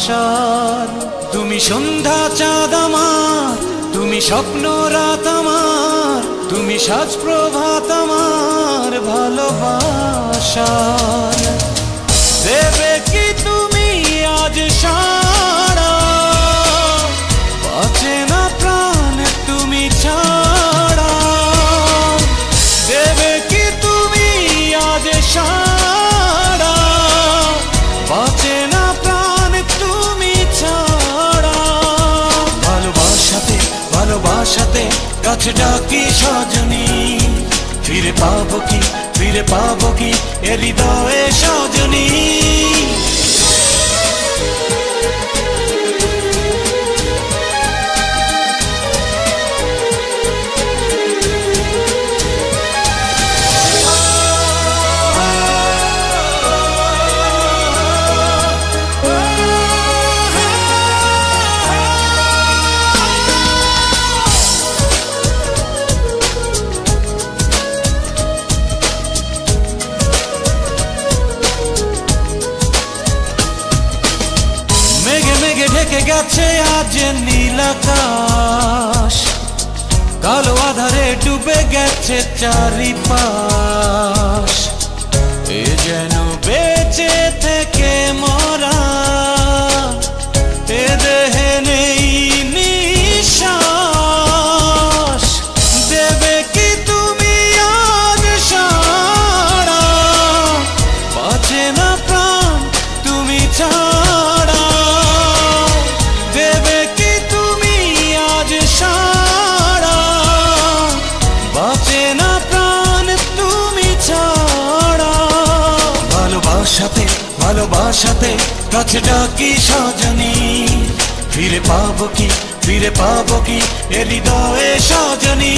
ভালোবাসার। তুমি সন্ধ্যা চাঁদ আমার, তুমি স্বপ্ন রাত আমার, তুমি সাজ প্রভাত আমার ভালোবাসার। দেবে কি তুমি আজ সারা, বাঁচে না প্রাণ তুমি ছাড়া। দেবে কি তুমি আজ সারা, বাঁচে না প্রাণ তুমি ছাড়া। ভালোবাসাতে ভালোবাসাতে কাছে ডাকি সজনী, ফিরে পাবো কি ফিরে পাবো কি এ হৃদয়ে সজনী। ঢেকে গেছে আজ নীল আকাশ, কালো আধারে ডুবে গেছে চারিপাশ। এ যেন বেঁচে থেকে মরা, এ দেহে নেই নিঃশ্বাস। দেবে কি তুমি আজ সারা, বাঁচে না প্রাণ তুমি ছাড়া। দেবে কি তুমি আজ সারা, বাঁচে না প্রাণ তুমি ছাড়া। ভালোবাসাতে ভালোবাসাতে কাছে ডাকি সজনী, ফিরে পাবো কি ফিরে পাবো কি এ হৃদয়ে সজনী।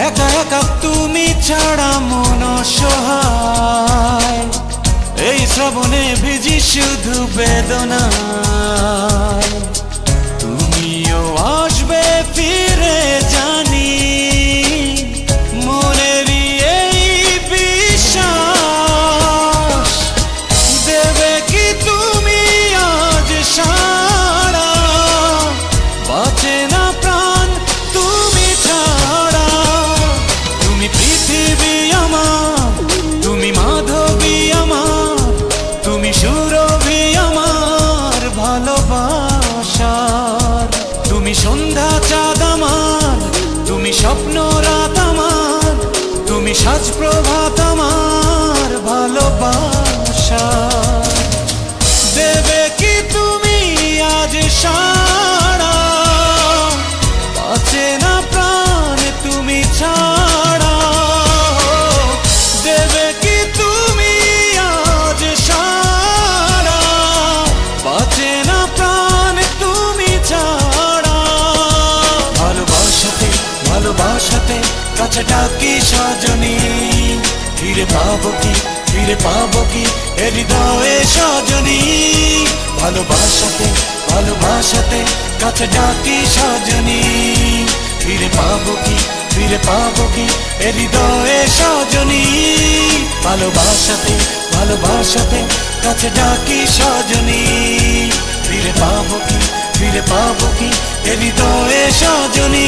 একা একা তুমি ছাড়া মন সহায়, এই শ্রাবণে ভিজি শুধু বেদনায়। তুমিও আসবে ফিরে জানি, মনেরই এই বিশ্বাস। দেবে কি তুমি আজ সারা, বাঁচে না প্রাণ তুমি ছাড়া। তুমি পৃথিবী আমার, তুমি মাধবী আমার, তুমি সুরভি আমার ভালোবাসার। তুমি সন্ধ্যা চাঁদ আমার, তুমি স্বপ্ন রাত আমার, তুমি সাজ প্রভাত আমার ভালোবাসার। দেবে কি তুমি আজ সারা, বাঁচে না প্রাণ তুমি ছাড়া। দেবে কি তুমি আজ সারা, বাঁচে না প্রাণ তুমি ছাড়া। ভালোবাসাতে ভালোবাসাতে কাছে ডাকি সজনী, ফিরে পাবো কি ফিরে পাবো কি এ হৃদয়ে সজনী। ভালোবাসাতে ভালোবাসাতে কাছে ডাকি সজনী, ফিরে পাবো কি ফিরে পাবো কি এ হৃদয়ে সজনী। ভালোবাসাতে ভালোবাসাতে কাছে ডাকি সজনী, ফিরে পাবো কি ফিরে পাবো কি এ হৃদয়ে সজনী।